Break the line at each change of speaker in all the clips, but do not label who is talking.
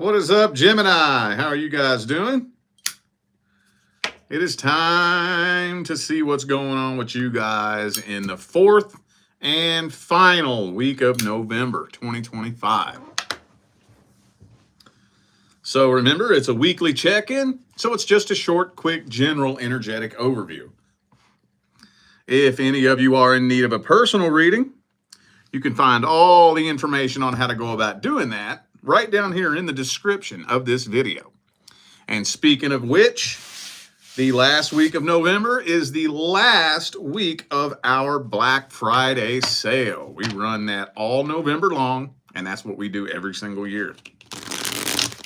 What is up, Gemini? How are you guys doing? It is time to see what's going on with you guys in the fourth and final week of November 2025. So remember, it's a weekly check-in, so it's just a short, quick, general, energetic overview. If any of you are in need of a personal reading, you can find all the information on how to go about doing that right down here in the description of this video. And speaking of which, the last week of November is the last week of our Black Friday sale. We run that all November long, and that's what we do every single year.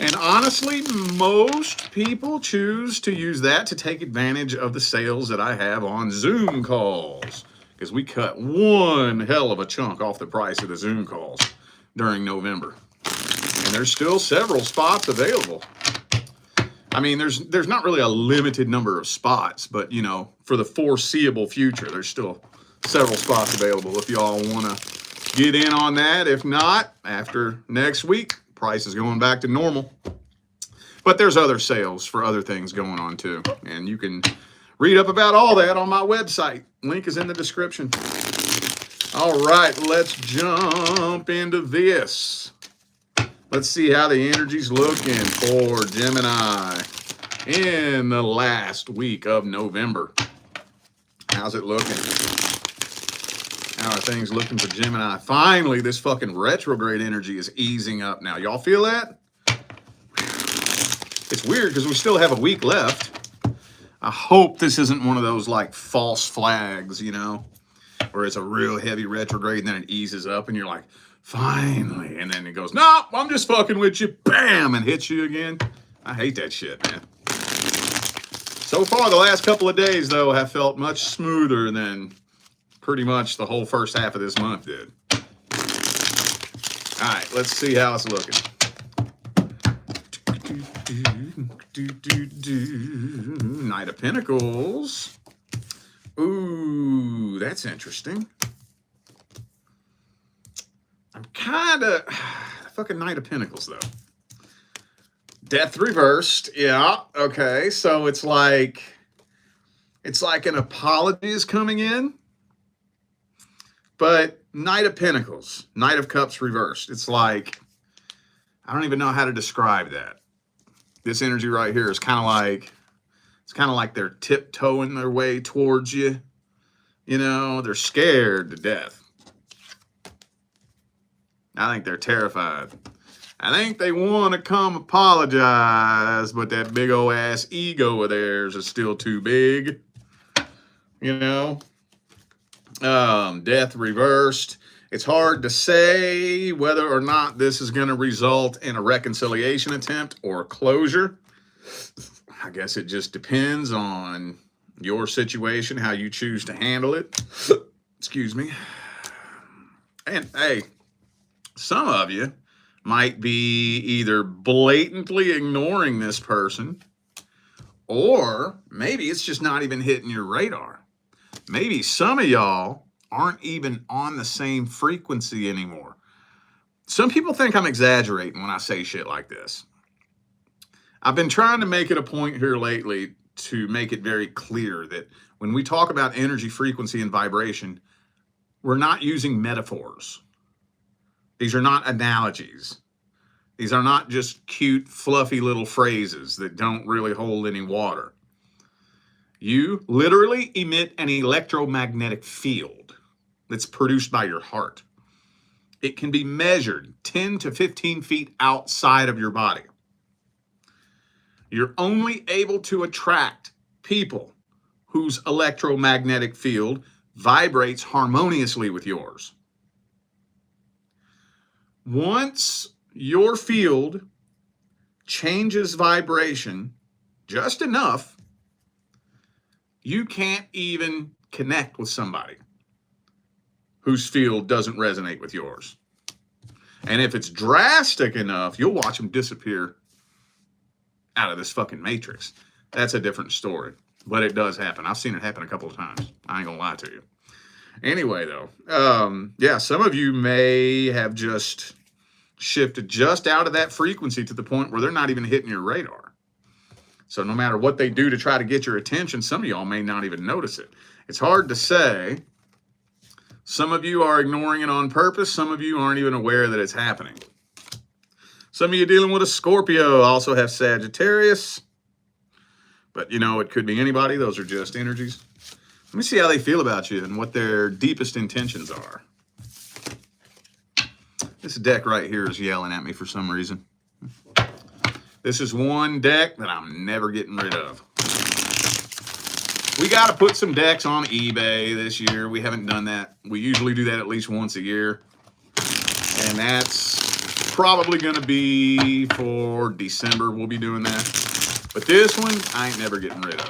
And honestly, most people choose to use that to take advantage of the sales that I have on Zoom calls, because we cut one hell of a chunk off the price of the Zoom calls during November. And there's still several spots available. I mean, there's not really a limited number of spots, but, you know, for the foreseeable future, there's still several spots available if y'all want to get in on that. If not, after next week, price is going back to normal. But there's other sales for other things going on too. And you can read up about all that on my website. Link is in the description. All right, let's jump into this. Let's see how the energy's looking for Gemini in the last week of November. How's it looking? How are things looking for Gemini? Finally, this fucking retrograde energy is easing up now. Y'all feel that? It's weird because we still have a week left. I hope this isn't one of those like false flags, you know, where it's a real heavy retrograde and then it eases up and you're like, finally. And then it goes, no, I'm just fucking with you. Bam, and hits you again. I hate that shit, man. So far, the last couple of days, though, have felt much smoother than pretty much the whole first half of this month did. All right, let's see how it's looking. Knight of Pentacles. Ooh, that's interesting. I'm kind of fucking Knight of Pentacles though. Death reversed. Yeah. Okay. So it's like an apology is coming in, but Knight of Pentacles, Knight of Cups reversed. It's like, I don't even know how to describe that. This energy right here is kind of like they're tiptoeing their way towards you. You know, they're scared to death. I think they're terrified. I think they want to come apologize, but that big old ass ego of theirs is still too big. You know? Death reversed. It's hard to say whether or not this is going to result in a reconciliation attempt or closure. I guess it just depends on your situation, how you choose to handle it. Excuse me. And hey, some of you might be either blatantly ignoring this person, or maybe it's just not even hitting your radar. Maybe some of y'all aren't even on the same frequency anymore. Some people think I'm exaggerating when I say shit like this. I've been trying to make it a point here lately to make it very clear that when we talk about energy, frequency, and vibration, we're not using metaphors. These are not analogies. These are not just cute, fluffy little phrases that don't really hold any water. You literally emit an electromagnetic field that's produced by your heart. It can be measured 10 to 15 feet outside of your body. You're only able to attract people whose electromagnetic field vibrates harmoniously with yours. Once your field changes vibration just enough, you can't even connect with somebody whose field doesn't resonate with yours. And if it's drastic enough, you'll watch them disappear out of this fucking matrix. That's a different story, but it does happen. I've seen it happen a couple of times. I ain't gonna lie to you. Anyway, though, yeah, some of you may have just shifted just out of that frequency to the point where they're not even hitting your radar. So no matter what they do to try to get your attention, some of y'all may not even notice it. It's hard to say. Some of you are ignoring it on purpose. Some of you aren't even aware that it's happening. Some of you dealing with a Scorpio also have Sagittarius. But, you know, it could be anybody. Those are just energies. Let me see how they feel about you and what their deepest intentions are. This deck right here is yelling at me for some reason. This is one deck that I'm never getting rid of. We got to put some decks on eBay this year. We haven't done that. We usually do that at least once a year. And that's probably going to be for December. We'll be doing that. But this one, I ain't never getting rid of.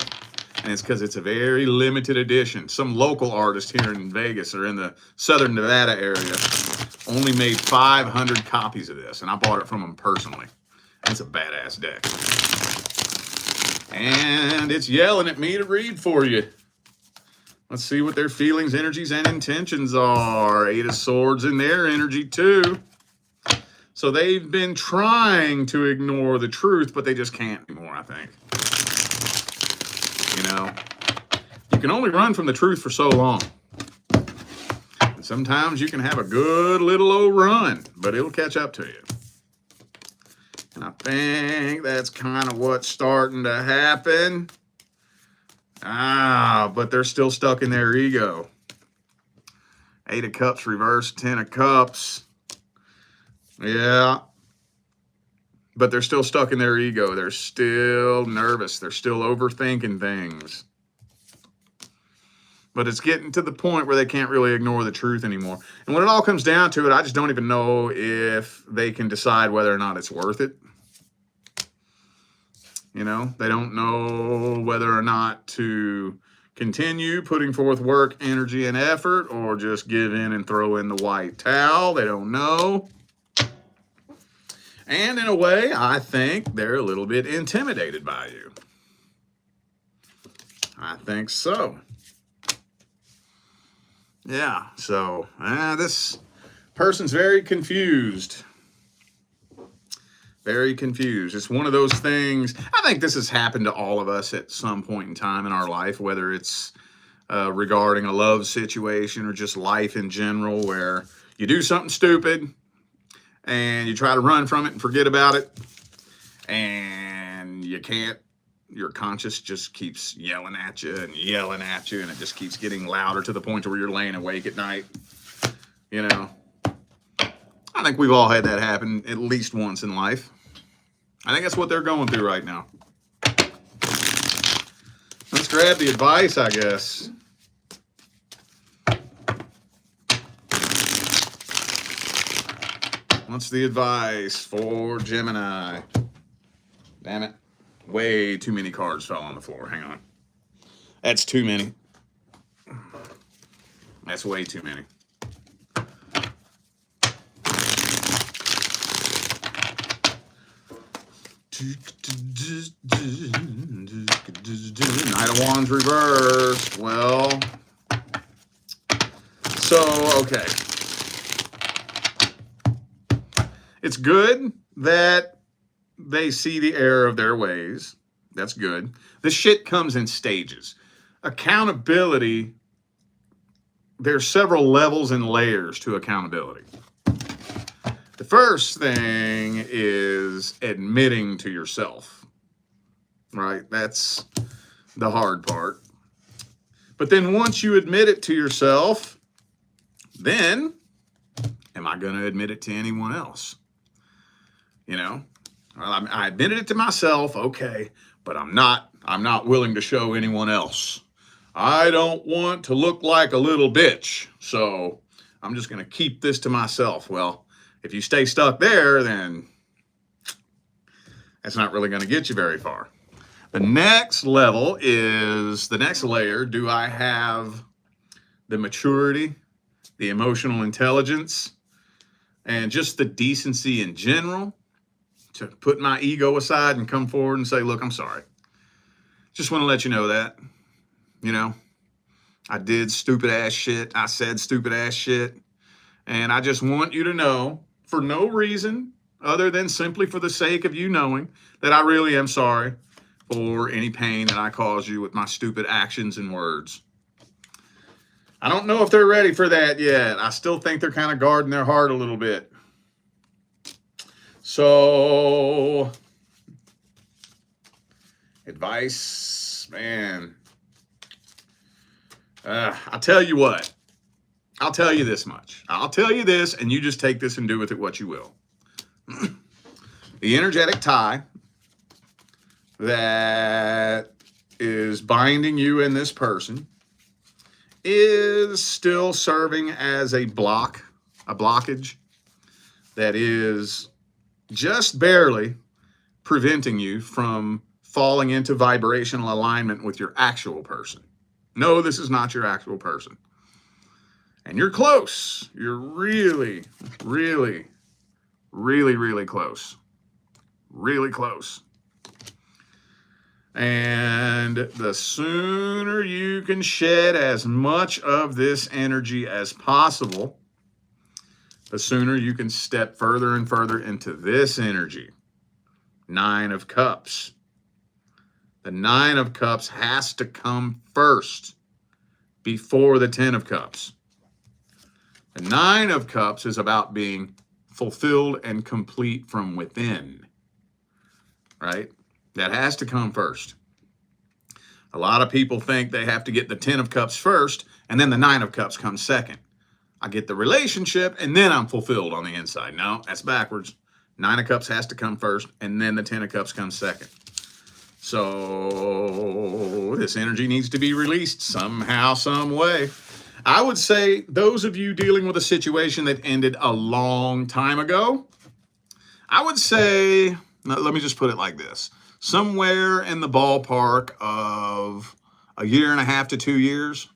And it's because it's a very limited edition. Some local artist here in Vegas or in the Southern Nevada area only made 500 copies of this. And I bought it from him personally. It's a badass deck. And it's yelling at me to read for you. Let's see what their feelings, energies, and intentions are. 8 of Swords in their energy too. So they've been trying to ignore the truth, but they just can't anymore, I think. You know, you can only run from the truth for so long. And sometimes you can have a good little old run, but it'll catch up to you. And I think that's kind of what's starting to happen. But they're still stuck in their ego. 8 of Cups reversed, 10 of Cups. Yeah. But they're still stuck in their ego. They're still nervous. They're still overthinking things. But it's getting to the point where they can't really ignore the truth anymore. And when it all comes down to it, I just don't even know if they can decide whether or not it's worth it. You know, they don't know whether or not to continue putting forth work, energy, and effort, or just give in and throw in the white towel. They don't know. And in a way, I think they're a little bit intimidated by you. I think so. Yeah, so this person's very confused. Very confused. It's one of those things. I think this has happened to all of us at some point in time in our life, whether it's regarding a love situation or just life in general, where you do something stupid and you try to run from it and forget about it, and you can't. Your conscience just keeps yelling at you, and it just keeps getting louder to the point where you're laying awake at night. You know, I think we've all had that happen at least once in life. I think that's what they're going through right now. Let's grab the advice, I guess. What's the advice for Gemini? Damn it. Way too many cards fell on the floor. Hang on. That's too many. That's way too many. Knight of Wands reversed. Well, so, okay. It's good that they see the error of their ways. That's good. This shit comes in stages. Accountability, there's several levels and layers to accountability. The first thing is admitting to yourself, right? That's the hard part. But then once you admit it to yourself, then am I going to admit it to anyone else? You know, well, I admitted it to myself, okay, but I'm not willing to show anyone else. I don't want to look like a little bitch, so I'm just going to keep this to myself. Well, if you stay stuck there, then that's not really going to get you very far. The next level is, the next layer, do I have the maturity, the emotional intelligence, and just the decency in general to put my ego aside and come forward and say, look, I'm sorry. Just want to let you know that, you know, I did stupid ass shit. I said stupid ass shit. And I just want you to know for no reason other than simply for the sake of you knowing that I really am sorry for any pain that I caused you with my stupid actions and words. I don't know if they're ready for that yet. I still think they're kind of guarding their heart a little bit. So, advice, man. I'll tell you what. I'll tell you this much. I'll tell you this, and you just take this and do with it what you will. The energetic tie that is binding you and this person is still serving as a blockage that is just barely preventing you from falling into vibrational alignment with your actual person. No, this is not your actual person. And you're close. You're really, really, really, really close. Really close. And the sooner you can shed as much of this energy as possible, the sooner you can step further and further into this energy. 9 of Cups. The 9 of Cups has to come first before the 10 of Cups. The 9 of Cups is about being fulfilled and complete from within, right? That has to come first. A lot of people think they have to get the 10 of Cups first, and then the 9 of Cups comes second. I get the relationship, and then I'm fulfilled on the inside. No, that's backwards. 9 of Cups has to come first, and then the 10 of Cups comes second. So this energy needs to be released somehow, some way. I would say those of you dealing with a situation that ended a long time ago, I would say, let me just put it like this. Somewhere in the ballpark of a 1.5 to 2 years,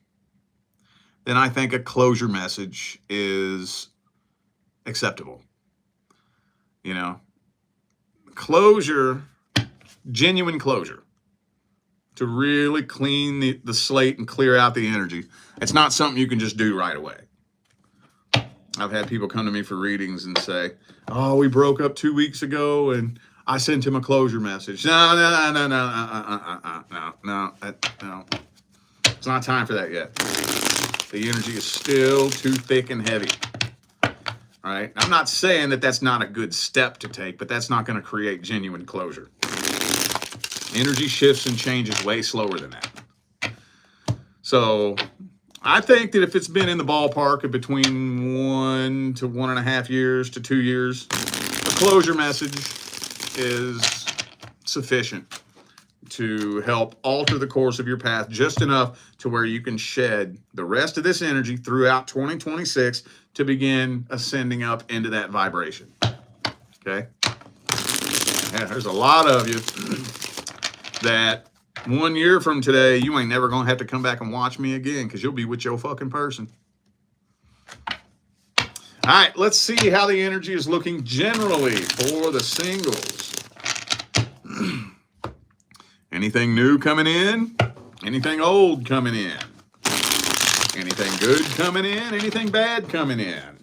then I think a closure message is acceptable. You know, closure, genuine closure, to really clean the slate and clear out the energy. It's not something you can just do right away. I've had people come to me for readings and say, oh, we broke up 2 weeks ago and I sent him a closure message. No. It's not time for that yet. The energy is still too thick and heavy. All right. I'm not saying that that's not a good step to take, but that's not going to create genuine closure. Energy shifts and changes way slower than that. So I think that if it's been in the ballpark of between 1 to 1.5 years to 2 years, a closure message is sufficient to help alter the course of your path just enough to where you can shed the rest of this energy throughout 2026 to begin ascending up into that vibration. Okay? Yeah, there's a lot of you that 1 year from today, you ain't never going to have to come back and watch me again because you'll be with your fucking person. All right, let's see how the energy is looking generally for the singles. Anything new coming in? Anything old coming in? Anything good coming in? Anything bad coming in?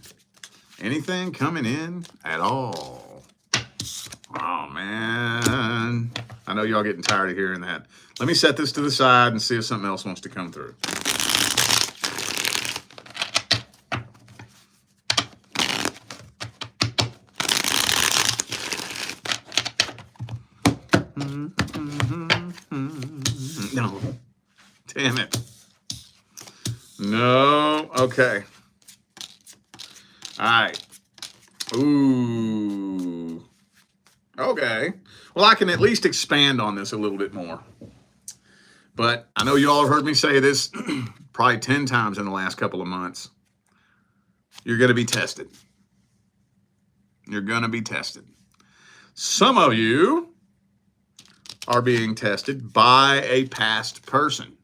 Anything coming in at all? Oh, man. I know y'all getting tired of hearing that. Let me set this to the side and see if something else wants to come through. No. Damn it. No. Okay. All right. Ooh. Okay. Well, I can at least expand on this a little bit more. But I know you all have heard me say this probably 10 times in the last couple of months. You're going to be tested. You're going to be tested. Some of you are being tested by a past person.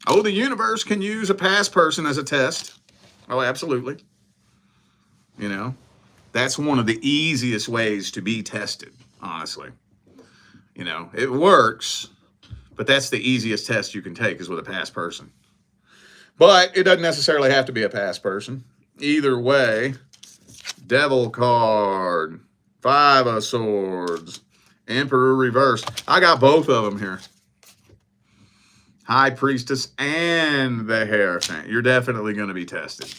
Oh, the universe can use a past person as a test. Oh, absolutely. You know, that's one of the easiest ways to be tested, honestly. You know, it works, but that's the easiest test you can take is with a past person. But it doesn't necessarily have to be a past person. Either way, Devil card. 5 of Swords. Emperor reverse. I got both of them here. High Priestess and the Hierophant. You're definitely going to be tested.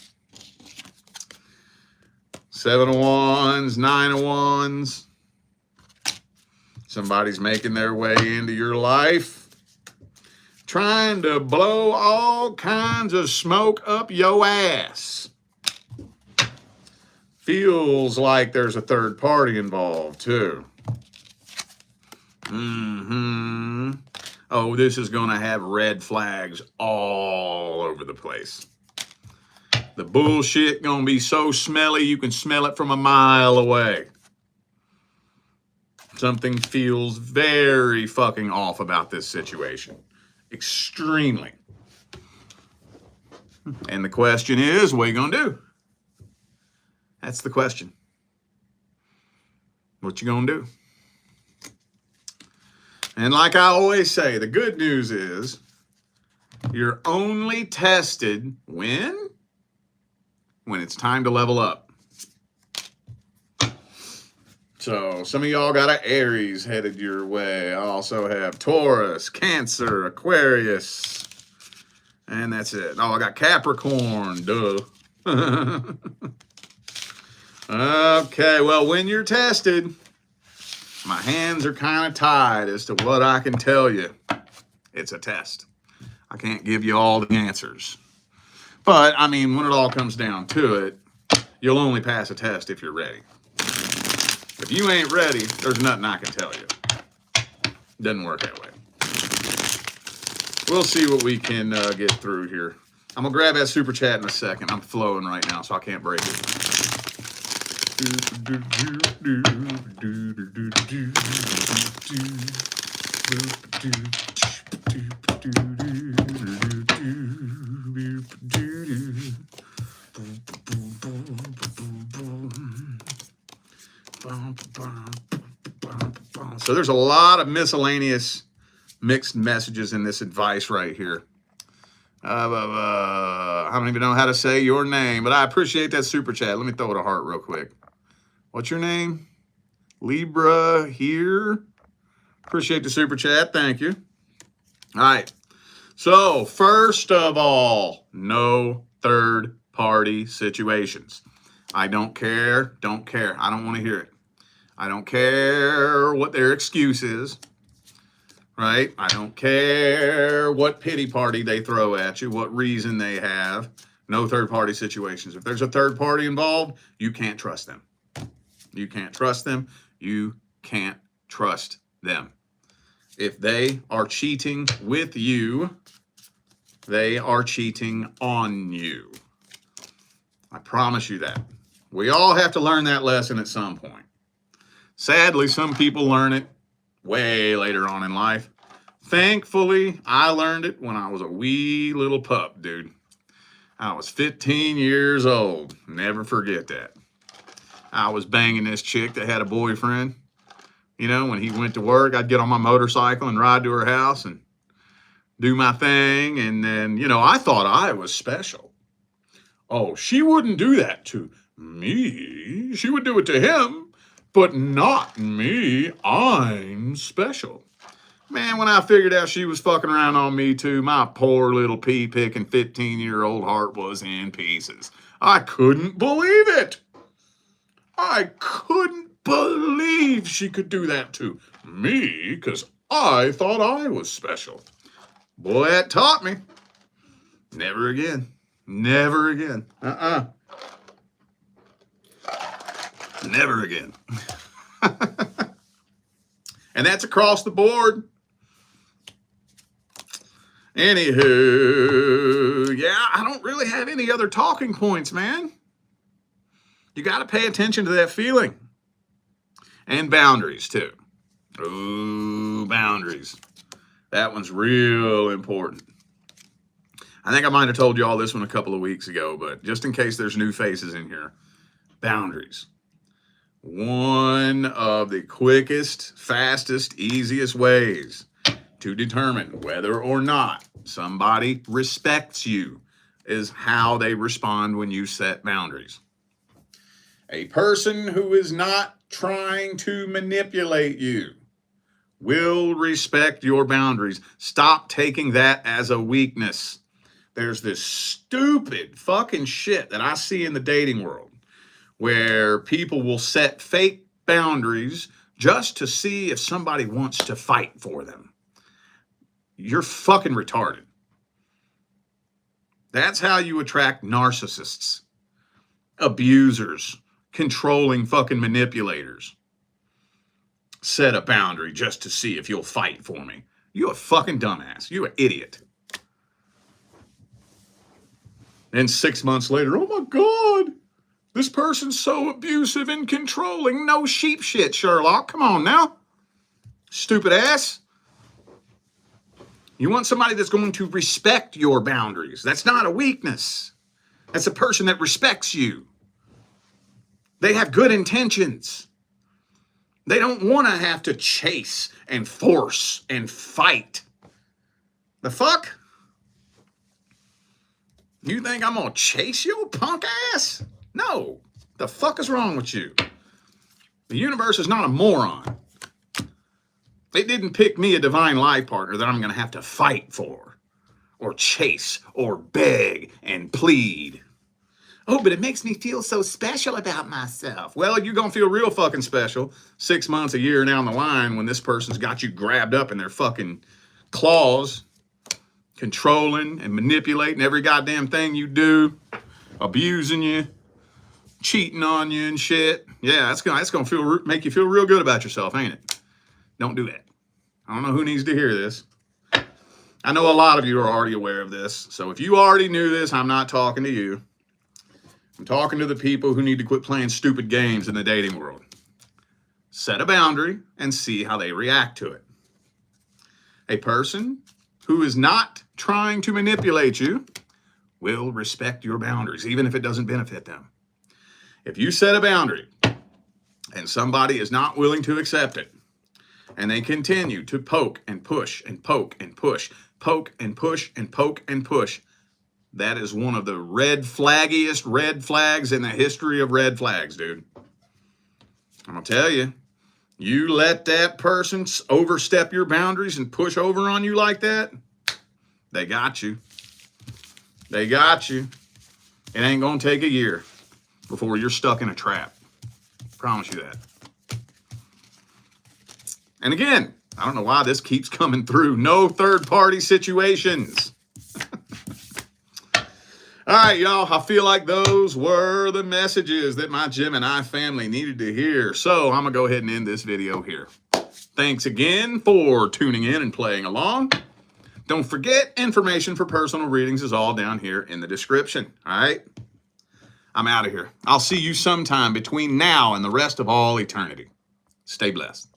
7 of Wands, 9 of Wands. Somebody's making their way into your life, trying to blow all kinds of smoke up your ass. Feels like there's a third party involved, too. Oh, this is going to have red flags all over the place. The bullshit going to be so smelly you can smell it from a mile away. Something feels very fucking off about this situation. Extremely. And the question is, what are you going to do? That's the question. What you going to do? And like I always say, the good news is you're only tested when it's time to level up. So some of y'all got an Aries headed your way. I also have Taurus, Cancer, Aquarius, and that's it. Oh, I got Capricorn, duh. Okay, well, when you're tested, my hands are kind of tied as to what I can tell you. It's a test. I can't give you all the answers. But, I mean, when it all comes down to it, you'll only pass a test if you're ready. If you ain't ready, there's nothing I can tell you. Doesn't work that way. We'll see what we can get through here. I'm going to grab that super chat in a second. I'm flowing right now, so I can't break it. So there's a lot of miscellaneous mixed messages in this advice right here. I don't even know how to say your name, but I appreciate that super chat. Let me throw it a heart real quick. What's your name? Libra here. Appreciate the super chat. Thank you. All right. So first of all, no third party situations. I don't care. Don't care. I don't want to hear it. I don't care what their excuse is. Right? I don't care what pity party they throw at you, what reason they have. No third party situations. If there's a third party involved, you can't trust them. You can't trust them. You can't trust them. If they are cheating with you, they are cheating on you. I promise you that. We all have to learn that lesson at some point. Sadly, some people learn it way later on in life. Thankfully, I learned it when I was a wee little pup, dude. I was 15 years old. Never forget that. I was banging this chick that had a boyfriend. You know, when he went to work, I'd get on my motorcycle and ride to her house and do my thing. And then, you know, I thought I was special. Oh, she wouldn't do that to me. She would do it to him, but not me. I'm special. Man, when I figured out she was fucking around on me too, my poor little pea-picking 15-year-old heart was in pieces. I couldn't believe it. I couldn't believe she could do that to me because I thought I was special. Boy, that taught me. Never again. Never again. Never again. And that's across the board. Anywho, yeah, I don't really have any other talking points, man. You got to pay attention to that feeling. And boundaries, too. Ooh, boundaries. That one's real important. I think I might have told you all this one a couple of weeks ago, but just in case there's new faces in here, boundaries. One of the quickest, fastest, easiest ways to determine whether or not somebody respects you is how they respond when you set boundaries. A person who is not trying to manipulate you will respect your boundaries. Stop taking that as a weakness. There's this stupid fucking shit that I see in the dating world where people will set fake boundaries just to see if somebody wants to fight for them. You're fucking retarded. That's how you attract narcissists, abusers, controlling fucking manipulators. Set a boundary just to see if you'll fight for me. You a fucking dumbass. You an idiot. And 6 months later, oh my God, this person's so abusive and controlling. No sheep shit, Sherlock. Come on now. Stupid ass. You want somebody that's going to respect your boundaries. That's not a weakness. That's a person that respects you. They have good intentions. They don't want to have to chase and force and fight. The fuck? You think I'm going to chase your punk ass? No. The fuck is wrong with you? The universe is not a moron. It didn't pick me a divine life partner that I'm going to have to fight for or chase or beg and plead. Oh, but it makes me feel so special about myself. Well, you're going to feel real fucking special 6 months, a year down the line when this person's got you grabbed up in their fucking claws, controlling and manipulating every goddamn thing you do, abusing you, cheating on you and shit. Yeah, that's gonna make you feel real good about yourself, ain't it? Don't do that. I don't know who needs to hear this. I know a lot of you are already aware of this. So if you already knew this, I'm not talking to you. I'm talking to the people who need to quit playing stupid games in the dating world. Set a boundary and see how they react to it. A person who is not trying to manipulate you will respect your boundaries, even if it doesn't benefit them. If you set a boundary and somebody is not willing to accept it, and they continue to poke and push and poke and push, poke and push and poke and push, that is one of the flaggiest red flags in the history of red flags, dude. I'm going to tell you, you let that person overstep your boundaries and push over on you like that, they got you. They got you. It ain't going to take a year before you're stuck in a trap. Promise you that. And again, I don't know why this keeps coming through. No third-party situations. All right, y'all. I feel like those were the messages that my Gemini family needed to hear. So I'm going to go ahead and end this video here. Thanks again for tuning in and playing along. Don't forget, information for personal readings is all down here in the description. All right? I'm out of here. I'll see you sometime between now and the rest of all eternity. Stay blessed.